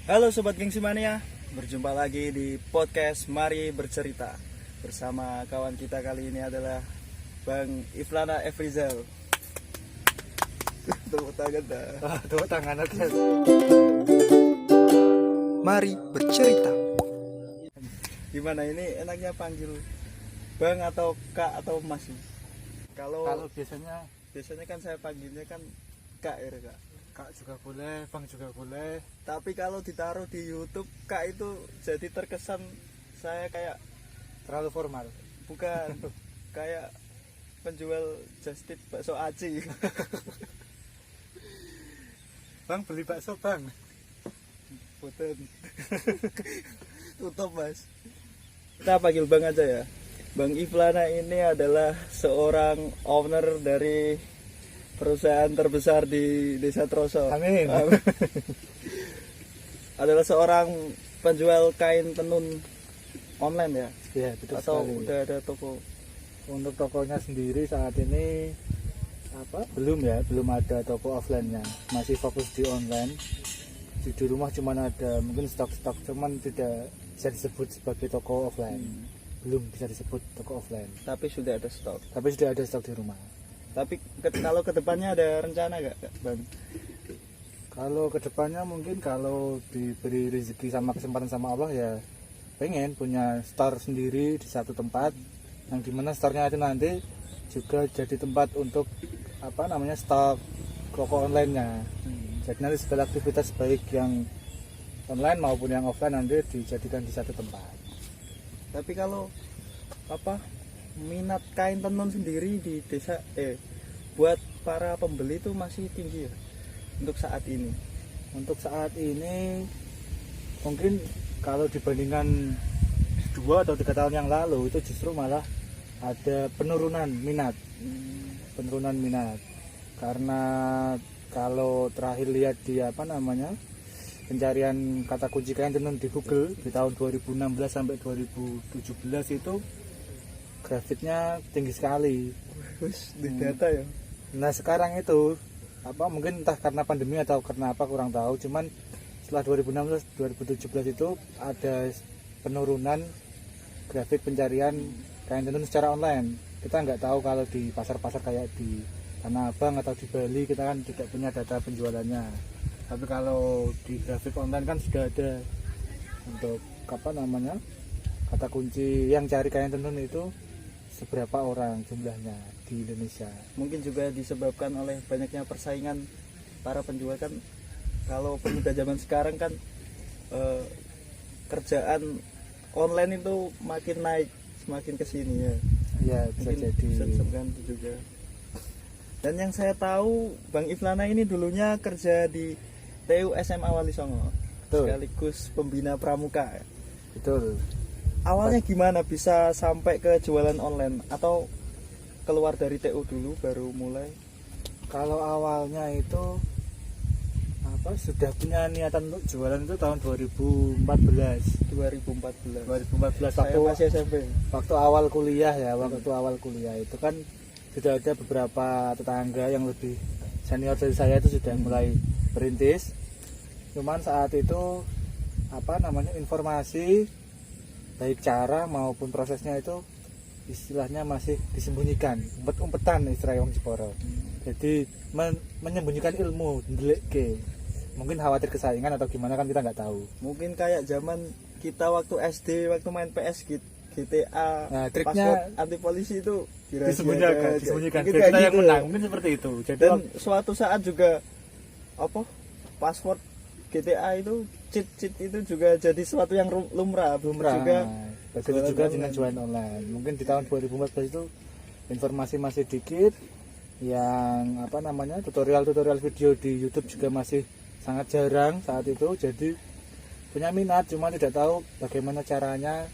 Halo Sobat Gengsi Mania, berjumpa lagi di podcast Mari Bercerita. Bersama kawan kita kali ini adalah Bang Iflana Efrizal. Tepuk tangan dah. Tepuk tangan aja. Mari Bercerita. Gimana ini enaknya panggil Bang atau Kak atau Mas? Kalau biasanya kan saya panggilnya kan Kak ya Kak. Kak juga boleh, Bang juga boleh. Tapi kalau ditaruh di YouTube Kak itu jadi terkesan saya kayak Terlalu formal. bukan kayak penjual just tip bakso aci. Bang beli bakso bang. Boten. Tutup Mas. Kita panggil Bang aja ya. Bang Iflana ini adalah seorang owner dari perusahaan terbesar di Desa Troso. Amin. Adalah seorang penjual kain tenun online ya? Iya betul Atau sekali. udah ada toko? Untuk tokonya sendiri saat ini belum ada toko offline-nya. Masih fokus di online. Di rumah cuma ada mungkin stok-stok, cuman tidak bisa disebut sebagai toko offline. Belum bisa disebut toko offline. Tapi sudah ada stok. Tapi sudah ada stok di rumah. Tapi kalau kedepannya ada rencana gak Bang? Kalau kedepannya mungkin kalau diberi rezeki sama kesempatan sama Allah ya pengen punya store sendiri di satu tempat yang dimana store-nya itu nanti juga jadi tempat untuk stok toko online-nya. Jadi nanti segala aktivitas baik yang online maupun yang offline nanti dijadikan di satu tempat. Tapi kalau minat kain tenun sendiri di desa buat para pembeli itu masih tinggi ya untuk saat ini. Untuk saat ini mungkin kalau dibandingkan 2 atau 3 tahun yang lalu itu justru malah ada penurunan minat. Karena kalau terakhir lihat di pencarian kata kunci kain tenun di Google di tahun 2016 sampai 2017 itu grafiknya tinggi sekali. Di data ya. Nah sekarang itu mungkin entah karena pandemi atau karena apa kurang tahu, cuman setelah 2016-2017 itu ada penurunan grafik pencarian kain tenun secara online. Kita nggak tahu kalau di pasar-pasar kayak di Tanah Abang atau di Bali kita kan tidak punya data penjualannya. Tapi kalau di grafik online kan sudah ada untuk kata kunci yang cari kain tenun itu seberapa orang jumlahnya di Indonesia. Mungkin juga disebabkan oleh banyaknya persaingan para penjual kan. Kalau pemuda zaman sekarang kan kerjaan online itu makin naik, semakin kesini ya. Ya bisa Mungkin jadi. bisa disebabkan itu juga. Dan yang saya tahu Bang Iflana ini dulunya kerja di TU SMA Wali Songo. Betul. Sekaligus pembina pramuka. Betul. Awalnya gimana bisa sampai ke jualan online atau keluar dari TU dulu baru mulai? Kalau awalnya itu sudah punya niatan untuk jualan itu tahun 2014. 2014. Saya masih SMP. Waktu awal kuliah itu kan sudah ada beberapa tetangga yang lebih senior dari saya itu sudah mulai berintis. Cuman saat itu informasi baik cara maupun prosesnya itu istilahnya masih disembunyikan, umpet-umpetan istilah wong Jepara. Jadi menyembunyikan ilmu, ndeleke. Mungkin khawatir kesaingan atau gimana kan kita nggak tahu. Mungkin kayak zaman kita waktu SD, waktu main PS GTA, nah, triknya password anti polisi itu disembunyikan. Mungkin Kita kayak yang gitu. menang, mungkin seperti itu. Jadi Dan suatu saat juga password GTA itu cheat itu juga jadi sesuatu yang lumrah juga. Begitu juga dengan jualan online. Mungkin di tahun 2014 itu informasi masih dikit, yang tutorial video di YouTube juga masih sangat jarang saat itu. Jadi punya minat, cuma tidak tahu bagaimana caranya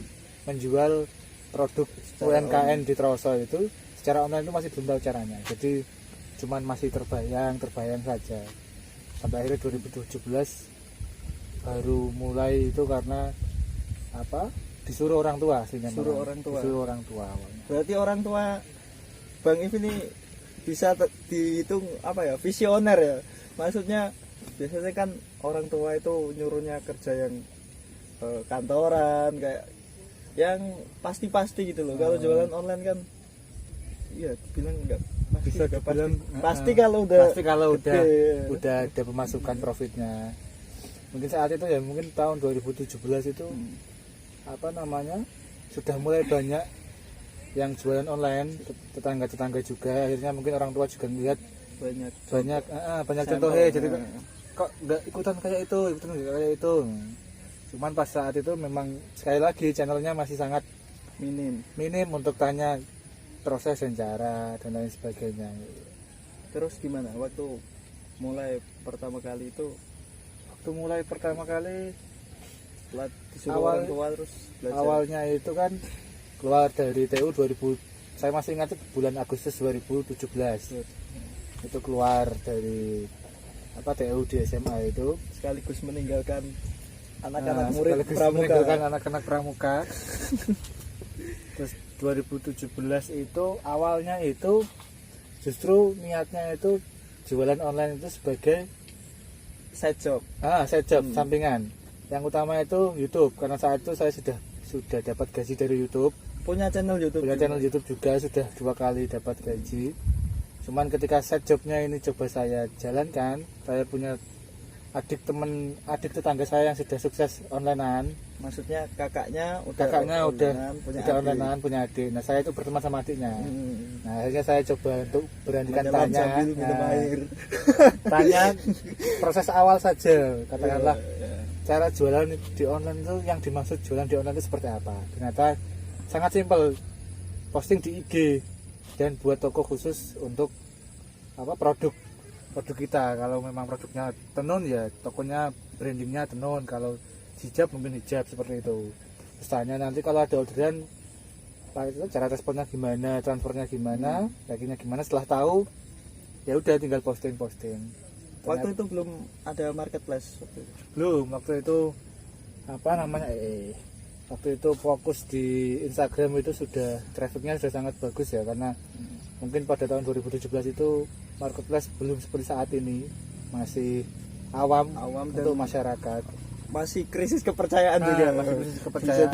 menjual produk UMKM di Troso itu secara online itu masih belum tahu caranya. Jadi cuman masih terbayang saja. Sampai akhirnya 2017 baru mulai itu karena disuruh orang tua Disuruh orang tua. awalnya. Berarti orang tua Bang If ini bisa dihitung visioner ya. Maksudnya biasanya kan orang tua itu nyuruhnya kerja yang kantoran kayak yang pasti-pasti gitu loh. Kalau jualan online kan iya dibilang enggak pasti, Bisa enggak dibilang, pasti kalau udah pasti kalau gede. udah ada pemasukan profitnya. Mungkin saat itu ya, mungkin tahun 2017 itu apa namanya sudah mulai banyak yang jualan online, tetangga-tetangga juga. Akhirnya mungkin orang tua juga melihat banyak contohnya, jadi kok nggak ikutan kayak itu. Cuman pas saat itu memang sekali lagi channelnya masih sangat minim untuk tanya proses dan cara dan lain sebagainya. Terus gimana waktu mulai pertama kali itu? Waktu mulai pertama kali Orang tua terus belajar. Awalnya itu kan keluar dari TU 2000, saya masih ingat itu bulan Agustus 2017. Itu keluar dari TU di SMA itu, sekaligus meninggalkan anak-anak murid sekaligus pramuka. meninggalkan anak-anak pramuka. Terus 2017 itu awalnya itu justru niatnya itu jualan online itu sebagai side job. Side job sampingan. Yang utama itu YouTube, karena saat itu saya sudah dapat gaji dari YouTube. Punya channel YouTube juga sudah 2 kali dapat gaji. Cuman ketika side jobnya ini coba saya jalankan, saya punya adik tetangga saya yang sudah sukses onlinean. Maksudnya kakaknya udah onlinean, punya adik. Nah, saya itu berteman sama adiknya. Nah, akhirnya saya coba untuk beranikan tanya proses awal saja, katakanlah cara jualan di online itu, yang dimaksud jualan di online itu seperti apa. Ternyata sangat simpel, posting di IG dan buat toko khusus untuk produk kita. Kalau memang produknya tenun ya tokonya brandingnya tenun, kalau hijab mungkin hijab, seperti itu. Terus tanya nanti kalau ada orderan cara responnya gimana, transfernya gimana, packingnya gimana. Setelah tahu ya udah tinggal posting. Waktu itu belum ada marketplace belum. Waktu itu waktu itu fokus di Instagram, itu sudah trafficnya sudah sangat bagus ya, karena mungkin pada tahun 2017 itu marketplace belum seperti saat ini, masih awam untuk masyarakat, masih krisis kepercayaan juga. Masih krisis kepercayaan,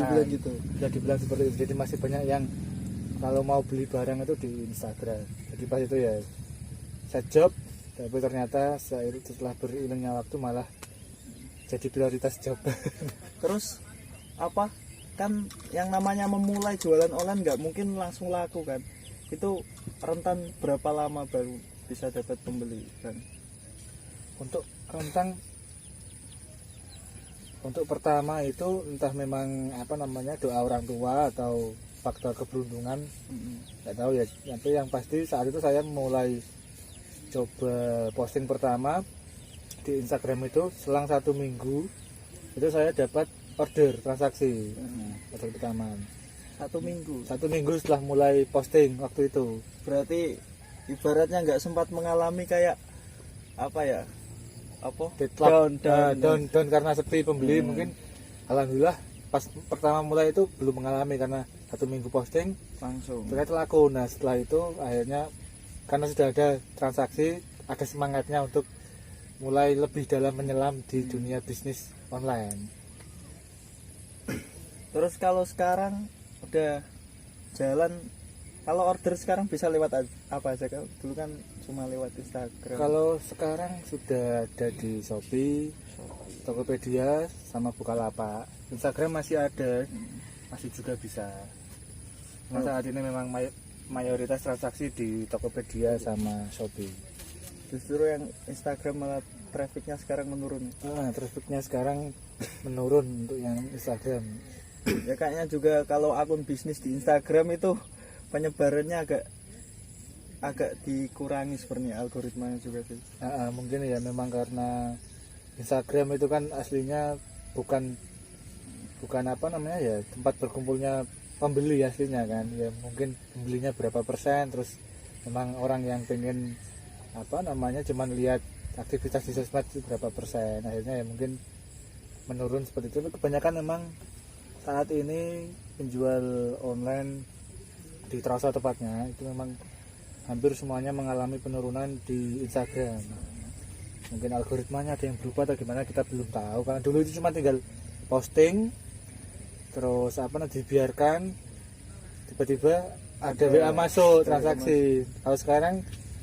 bisa dibilang seperti itu. Jadi masih banyak yang kalau mau beli barang itu di Instagram. Jadi pas itu ya side job, tapi ternyata setelah beriringnya waktu malah jadi prioritas job. Terus kan yang namanya memulai jualan online nggak mungkin langsung laku kan, itu rentan berapa lama baru bisa dapat pembeli kan? Untuk pertama itu entah memang doa orang tua atau faktor keberuntungan, nggak tahu ya. Tapi yang pasti saat itu saya mulai coba posting pertama di Instagram itu, selang 1 minggu itu saya dapat order transaksi. Order pertama 1 minggu setelah mulai posting waktu itu. Berarti ibaratnya nggak sempat mengalami kayak down karena sepi pembeli. Mungkin alhamdulillah pas pertama mulai itu belum mengalami, karena 1 minggu posting langsung ternyata laku. Nah, setelah itu akhirnya karena sudah ada transaksi, ada semangatnya untuk mulai lebih dalam menyelam di dunia bisnis online. Terus kalau sekarang udah jalan, kalau order sekarang bisa lewat apa aja? Dulu kan cuma lewat Instagram. Kalau sekarang sudah ada di Shopee, Tokopedia, sama Bukalapak. Instagram masih ada, masih juga bisa. Nah, saat ini memang mayoritas transaksi di Tokopedia sama Shopee. Justru yang Instagram malah trafficnya sekarang menurun. Trafficnya sekarang menurun untuk yang Instagram. Ya kayaknya juga kalau akun bisnis di Instagram itu penyebarannya agak dikurangi sepertinya, algoritmanya juga sih. Mungkin ya memang karena Instagram itu kan aslinya bukan tempat berkumpulnya pembeli aslinya kan. Ya mungkin pembelinya berapa persen, terus memang orang yang pengen cuman lihat aktivitas di sosmed berapa persen, akhirnya ya mungkin menurun seperti itu. Kebanyakan memang saat ini penjual online di Trasa tepatnya itu memang hampir semuanya mengalami penurunan di Instagram. mungkin algoritmanya ada yang berubah atau gimana kita belum tahu, karena dulu itu cuma tinggal posting terus dibiarkan, tiba-tiba ada WA masuk transaksi. Kalau sekarang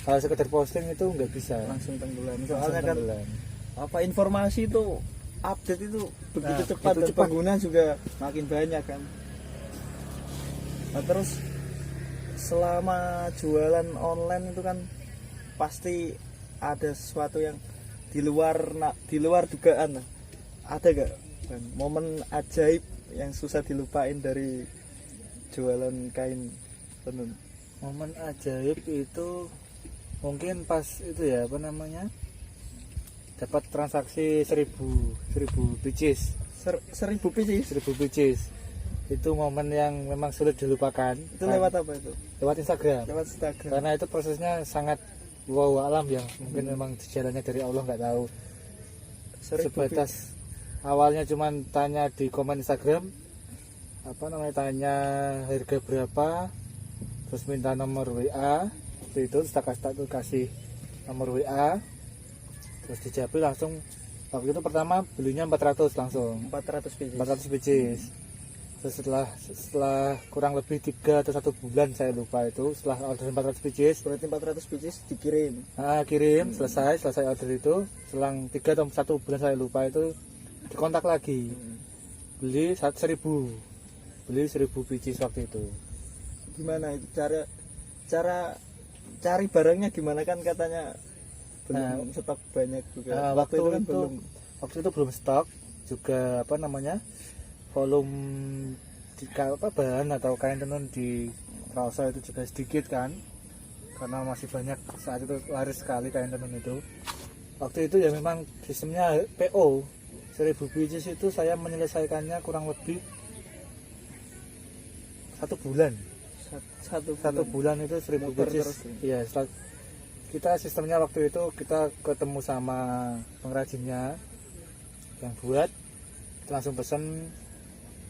kalau sekedar posting itu nggak bisa, langsung tenggelam. langsung Soalnya kan tenggelam. informasi itu update itu begitu Nah, cepat, begitu dan cepat. pengguna juga makin banyak kan. Nah, terus selama jualan online itu kan pasti ada sesuatu yang di luar dugaan. Ada gak Bang, momen ajaib yang susah dilupain dari jualan kain tenun? Momen ajaib itu mungkin pas itu ya dapat transaksi 1000 pieces. 1000 pieces 1000 pieces itu momen yang memang sulit dilupakan. itu lewat apa itu? Lewat Instagram. Lewat Instagram. Karena itu prosesnya sangat wow alam yang mungkin memang jalannya dari Allah, nggak tahu. 1000 Sebatas awalnya cuman tanya di komen Instagram tanya harga berapa, terus minta nomor WA itu terus tak kasih nomor WA, terus dijawab langsung. Waktu itu pertama belinya 400 langsung 400 pieces. 400 pieces. Terus setelah kurang lebih 3 atau 1 bulan saya lupa itu, setelah order 400 pieces Berarti 400 pieces dikirim. kirim, selesai order itu, selang 3 atau 1 bulan saya lupa itu dikontak lagi, beli 1000 pieces waktu itu. Gimana itu cara cari barangnya gimana, kan katanya belum stok banyak juga. Nah, waktu itu belum stok juga volume bahan atau kain tenun di Rausa itu juga sedikit kan, karena masih banyak saat itu, laris sekali kain tenun itu. Waktu itu ya memang sistemnya PO 1000 pieces itu saya menyelesaikannya kurang lebih 1 bulan. Satu bulan itu 1000 pieces. Iya, kita sistemnya waktu itu kita ketemu sama pengrajinnya yang buat, kita langsung pesen.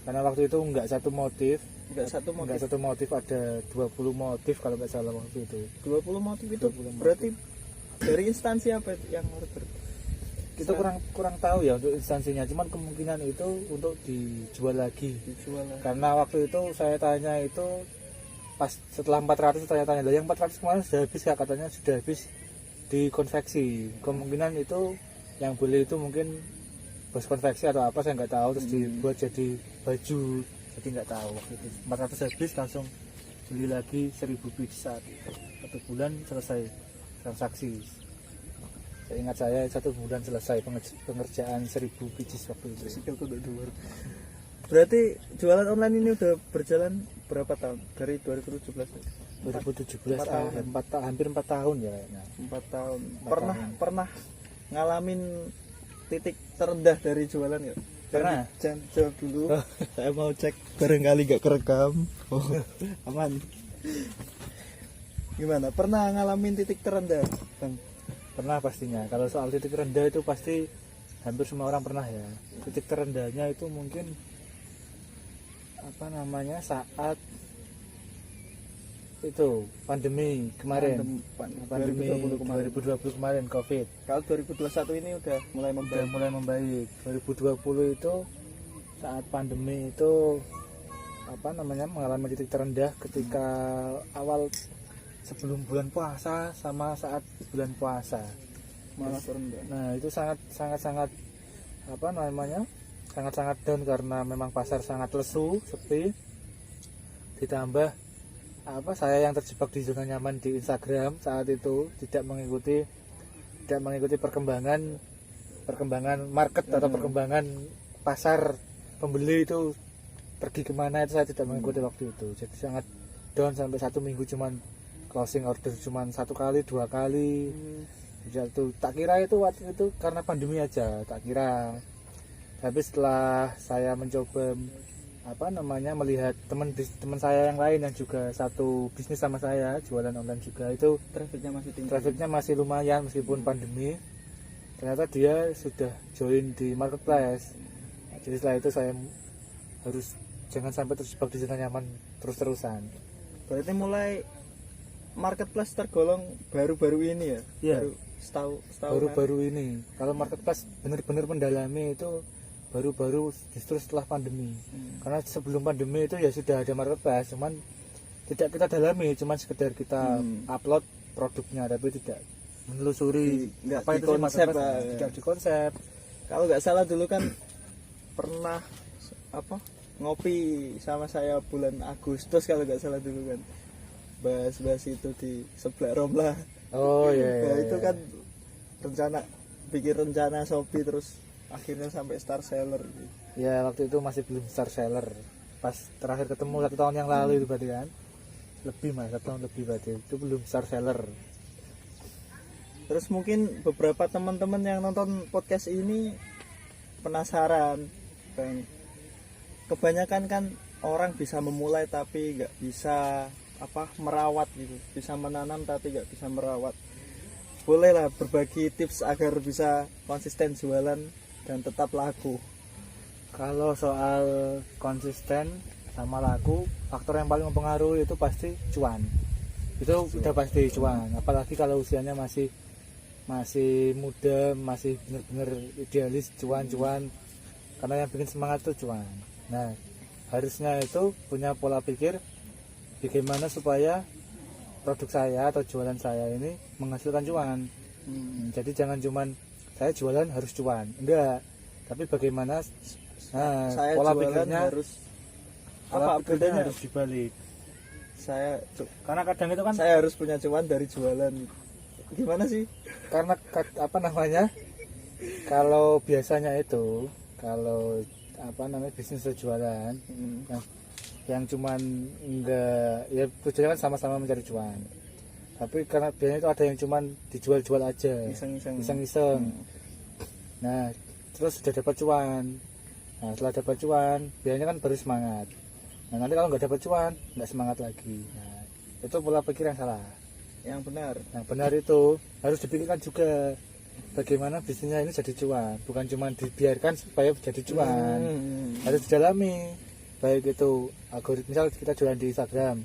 Karena waktu itu enggak satu motif, ada 20 motif kalau nggak salah waktu itu. 20 motif itu berarti dari instansi apa itu yang order? Kita kurang tahu ya untuk instansinya, cuman kemungkinan itu untuk dijual lagi. Karena waktu itu saya tanya itu pas setelah 400 saya tanya, yang 400 kemarin sudah habis ya, katanya sudah habis dikonveksi. Kemungkinan itu yang beli itu mungkin bos konveksi atau apa, saya nggak tahu, terus dibuat jadi baju, jadi nggak tahu. Waktu itu 400 habis, langsung beli lagi 1000 pieces saat itu. 1 bulan selesai transaksi. Saya ingat saya 1 bulan selesai pengerjaan 1000 pieces waktu itu. Berarti jualan online ini udah berjalan berapa tahun? Dari 2017 ya? 2017 hampir 4 tahun ya kayaknya. 4 tahun. 4 Pernah tahun. pernah ngalamin titik terendah dari jualan ya? Pernah. Jangan jawab dulu. Saya mau cek barangkali gak kerekam. Oh, aman. Gimana? Pernah ngalamin titik terendah, Bang? Pernah pastinya. Kalau soal titik rendah itu pasti hampir semua orang pernah ya. Titik terendahnya itu mungkin saat itu pandemi kemarin. Pandemi 2020 kemarin, Covid. Kalau 2021 ini udah mulai membaik. Mulai membaik. 2020 itu saat pandemi itu mengalami titik terendah ketika awal sebelum bulan puasa sama saat bulan puasa. Malah terendah. Nah, itu sangat down karena memang pasar sangat lesu, sepi. Ditambah saya yang terjebak di zona nyaman di Instagram saat itu, tidak mengikuti perkembangan market atau perkembangan pasar pembeli itu pergi kemana, itu saya tidak mengikuti waktu itu. Jadi sangat down sampai 1 minggu cuman closing order cuman 1 kali 2 kali. Jadi tak kira itu waktu itu karena pandemi aja, tak kira. Tapi setelah saya mencoba melihat teman saya yang lain yang juga satu bisnis sama saya, jualan online juga, itu Trafficnya masih tinggi. trafficnya masih lumayan meskipun pandemi. Ternyata dia sudah join di marketplace. Jadi setelah itu saya harus jangan sampai terjebak di zona nyaman Berarti mulai marketplace tergolong baru-baru ini ya? Iya. setahun baru-baru ini. Kalau marketplace benar-benar mendalami itu baru-baru justru setelah pandemi. Karena sebelum pandemi itu ya sudah ada marketplace, cuman tidak kita dalami, cuman sekedar kita upload produknya tapi tidak menelusuri nggak apa itu sih dikonsep, marketplace, tidak dikonsep. Kalau nggak salah dulu kan pernah apa ngopi sama saya bulan Agustus kalau nggak salah dulu kan, bahas itu di sebelah Romla. Oh iya, Nah, itu kan bikin rencana Shopee terus akhirnya sampai star seller gitu. Ya waktu itu masih belum star seller. Pas terakhir ketemu 1 tahun yang lalu itu berarti kan. Lebih mas, 1 tahun lebih berarti. Itu belum star seller. Terus mungkin beberapa teman-teman yang nonton podcast ini penasaran, Bang. Kebanyakan kan orang bisa memulai tapi nggak bisa merawat gitu, bisa menanam tapi nggak bisa merawat. Bolehlah berbagi tips agar bisa konsisten jualan dan tetap laku. Kalau soal konsisten sama laku, faktor yang paling mempengaruhi itu pasti cuan. Itu udah pasti cuan. Apalagi kalau usianya masih muda, masih benar-benar idealis cuan. Karena yang bikin semangat itu cuan. Nah, harusnya itu punya pola pikir bagaimana supaya produk saya atau jualan saya ini menghasilkan cuan. Jadi jangan cuman saya jualan harus cuan, enggak. Tapi bagaimana Saya pola jualan pikirnya apa bedanya harus dibalik. Karena kadang itu kan saya harus punya cuan dari jualan. Gimana sih? karena apa namanya? Kalau biasanya itu kalau bisnis atau jualan yang cuman enggak, ya tujuannya kan sama-sama mencari cuan, tapi karena biasanya itu ada yang cuman dijual-jual aja iseng-iseng. Nah terus sudah dapat cuan, nah setelah dapat cuan biasanya kan baru semangat. Nah nanti kalau nggak dapat cuan nggak semangat lagi. Nah itu pola pikir yang salah. Yang benar itu harus dipikirkan juga bagaimana bisnisnya ini jadi cuan, bukan cuma dibiarkan supaya jadi cuan. Harus didalami, baik itu algoritma. Misal kita jualan di Instagram,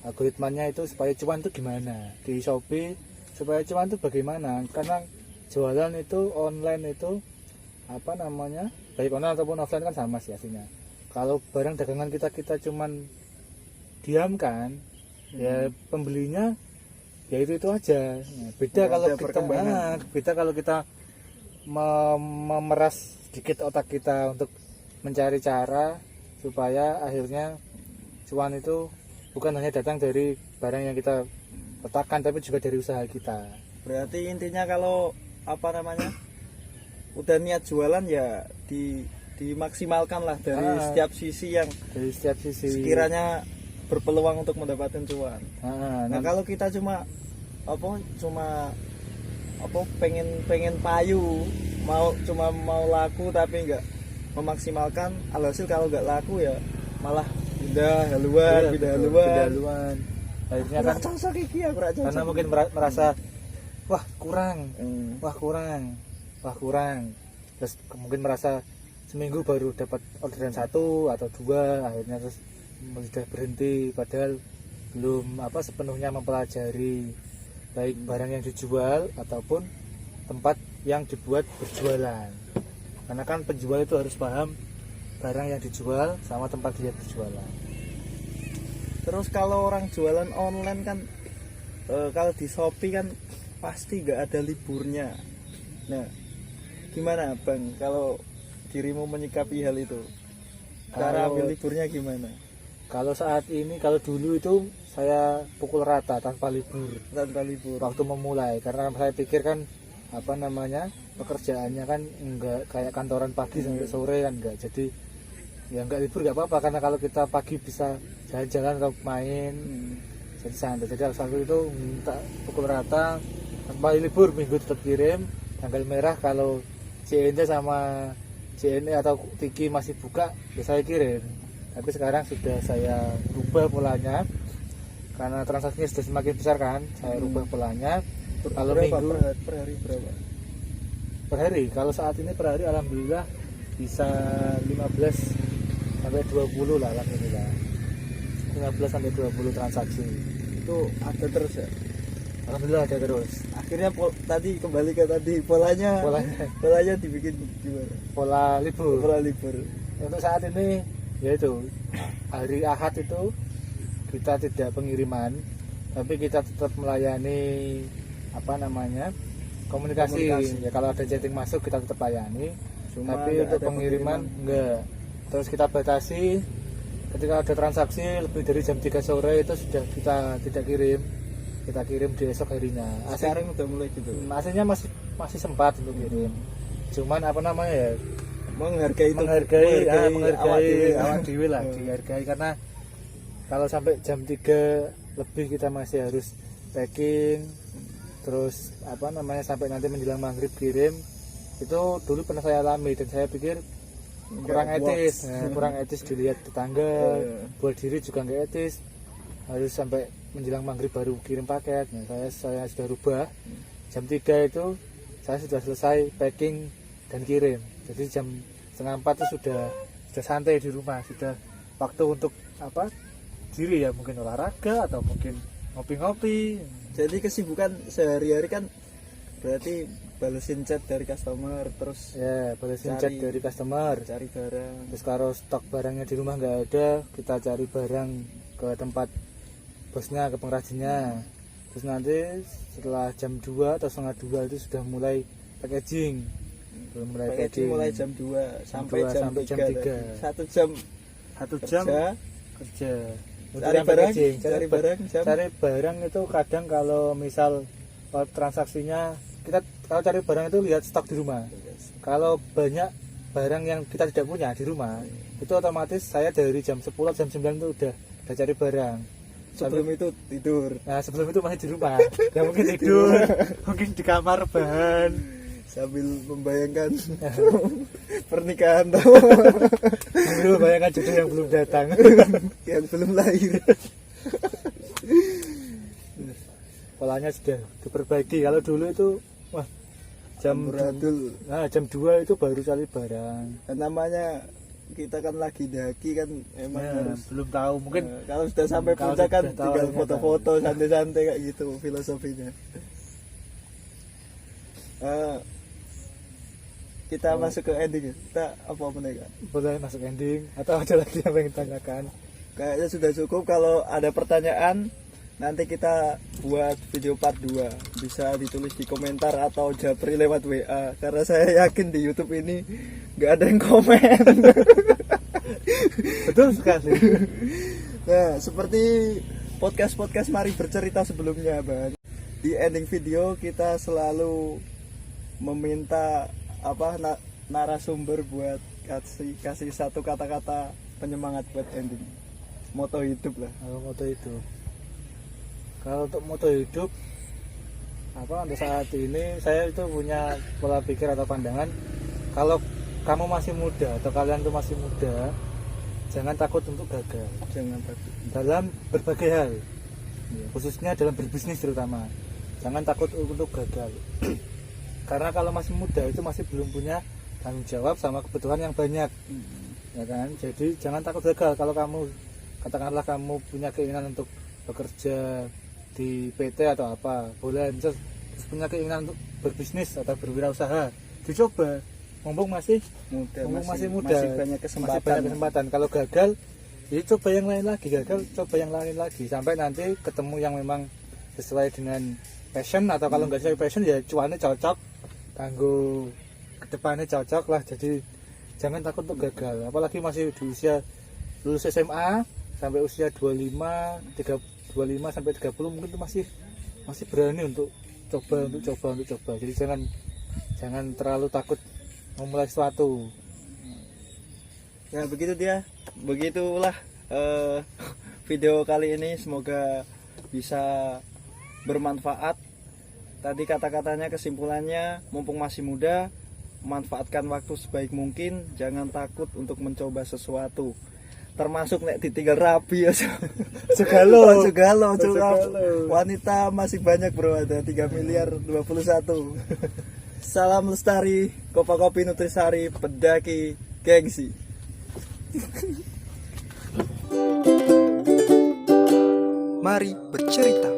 algoritmanya itu supaya cuan itu gimana, di Shopee supaya cuan itu bagaimana. Karena jualan itu online itu baik online ataupun offline kan sama sih aslinya. Kalau barang dagangan kita cuman diamkan, ya pembelinya ya itu aja. Beda kalau kita memeras sedikit otak kita untuk mencari cara supaya akhirnya cuan itu bukan hanya datang dari barang yang kita letakkan tapi juga dari usaha kita. Berarti intinya kalau udah niat jualan ya dimaksimalkan lah dari setiap sisi sekiranya berpeluang untuk mendapatkan cuan. Nah kalau kita cuma pengen payu, mau laku tapi nggak memaksimalkan, alhasil kalau nggak laku ya malah pindah haluan. Akhirnya kan karena mungkin merasa wah kurang, terus mungkin merasa seminggu baru dapat orderan 1 atau 2, akhirnya terus sudah berhenti, padahal belum sepenuhnya mempelajari baik barang yang dijual ataupun tempat yang dibuat berjualan. Karena kan penjual itu harus paham barang yang dijual sama tempat dia berjualan. Terus kalau orang jualan online kan kalau di Shopee kan pasti nggak ada liburnya. Nah gimana Bang kalau dirimu menyikapi hal itu? Cara ambil liburnya gimana? Kalau saat ini, kalau dulu itu saya pukul rata tanpa libur. Waktu memulai, karena saya pikir kan pekerjaannya kan enggak kayak kantoran pagi sampai sore kan enggak. Jadi ya enggak libur enggak apa-apa, karena kalau kita pagi bisa jalan-jalan atau main jadi santai. Jadi waktu itu minta pukul rata tanpa libur, minggu tetap kirim. Tanggal merah kalau CNT sama CNE atau Tiki masih buka ya saya kirim. Tapi sekarang sudah saya rubah polanya karena transaksinya sudah semakin besar kan, saya rubah polanya. Kalau minggu per hari berapa? Per hari, kalau saat ini per hari alhamdulillah bisa 15 sampai 20 lah alhamdulillah. 15 sampai 20 transaksi. Itu ada terus ya? Alhamdulillah ada terus. Akhirnya tadi kembali ke tadi polanya dibikin gimana? Pola libur. Pola libur. Untuk saat ini yaitu hari Ahad itu kita tidak pengiriman, tapi kita tetap melayani komunikasi. Ya kalau ada chatting masuk kita tetap layani. Tapi untuk pengiriman enggak. Terus kita batasi ketika ada transaksi lebih dari jam 3 sore itu sudah kita tidak kirim. Kita kirim di esok harinya. Sekarang udah mulai gitu. Aslinya masih sempat untuk kirim. Cuman ya menghargai awak dewi lah, dihargai karena kalau sampai jam 3 lebih kita masih harus packing, terus sampai nanti menjelang maghrib kirim, itu dulu pernah saya alami dan saya pikir kurang etis dilihat tetangga, buat diri juga nggak etis, harus sampai menjelang maghrib baru kirim paket. Saya sudah rubah, jam 3 itu saya sudah selesai packing dan kirim. Jadi jam 3:30 itu sudah santai di rumah, sudah waktu untuk diri ya, mungkin olahraga atau mungkin ngopi-ngopi. Jadi kesibukan sehari-hari kan berarti balesin chat dari customer, terus balesin chat dari customer, cari barang. Terus kalau stok barangnya di rumah nggak ada, kita cari barang ke tempat bosnya, ke pengrajinnya. Terus nanti setelah jam 2 atau setengah 2 itu sudah mulai packaging. Mulai jam 2 sampai jam 3. 1 jam kerja. Cari barang itu kadang kalau misal transaksinya kalau cari barang itu lihat stok di rumah. Kalau banyak barang yang kita tidak punya di rumah, itu otomatis saya dari jam 10 jam 9 itu udah cari barang. Sebelum itu tidur. Nah, sebelum itu masih di rumah. Ya mungkin tidur, mungkin di kamar bahan sambil membayangkan pernikahan sambil membayangkan jodoh yang belum datang, yang belum lahir. Polanya sudah diperbaiki. Kalau dulu itu jam 2 itu baru cari barang. Dan namanya kita kan lagi daki kan, emang harus belum tahu mungkin kalau sudah sampai puncak kan tinggal foto-foto santai-santai kayak gitu filosofinya. Kita masuk ke ending ya. Kita apa menaik? Boleh masuk ending atau ada lagi yang ingin tanyakan? Kayaknya sudah cukup. Kalau ada pertanyaan nanti kita buat video part 2. Bisa ditulis di komentar atau japri lewat WA, karena saya yakin di YouTube ini nggak ada yang komen. Betul sekali. Nah, seperti podcast Mari Bercerita sebelumnya, Bang. Di ending video kita selalu meminta narasumber buat kasih satu kata-kata penyemangat buat ending. Moto hidup lah. Moto hidup. Kalau untuk moto hidup untuk saat ini saya itu punya pola pikir atau pandangan, kalau kamu masih muda atau kalian tuh masih muda, jangan takut untuk gagal. Jangan takut dalam berbagai hal, khususnya dalam berbisnis terutama. Jangan takut untuk gagal. Karena kalau masih muda itu masih belum punya tanggung jawab sama kebutuhan yang banyak, ya kan. Jadi jangan takut gagal. Kalau katakanlah kamu punya keinginan untuk bekerja di PT atau apa, boleh. Misal punya keinginan untuk berbisnis atau berwirausaha, dicoba. Mumpung masih muda, masih banyak kesempatan. Kalau gagal, ya coba yang lain lagi. Coba yang lain lagi sampai nanti ketemu yang memang sesuai dengan passion, atau kalau nggak sesuai passion ya cuannya cocok, kanggo kedepannya cocok lah. Jadi jangan takut untuk gagal, apalagi masih di usia lulus SMA sampai usia 25 sampai 30 mungkin itu masih berani untuk coba. Jadi jangan terlalu takut memulai sesuatu. Ya begitulah video kali ini, semoga bisa bermanfaat. Tadi kata-katanya, kesimpulannya, mumpung masih muda, manfaatkan waktu sebaik mungkin, jangan takut untuk mencoba sesuatu, termasuk nek ditinggal rabi ya. Segalo. Wanita masih banyak, bro, ada 3.021.000.000. Salam lestari, Kopi Nutrisari, Pendaki Gengsi. Mari bercerita.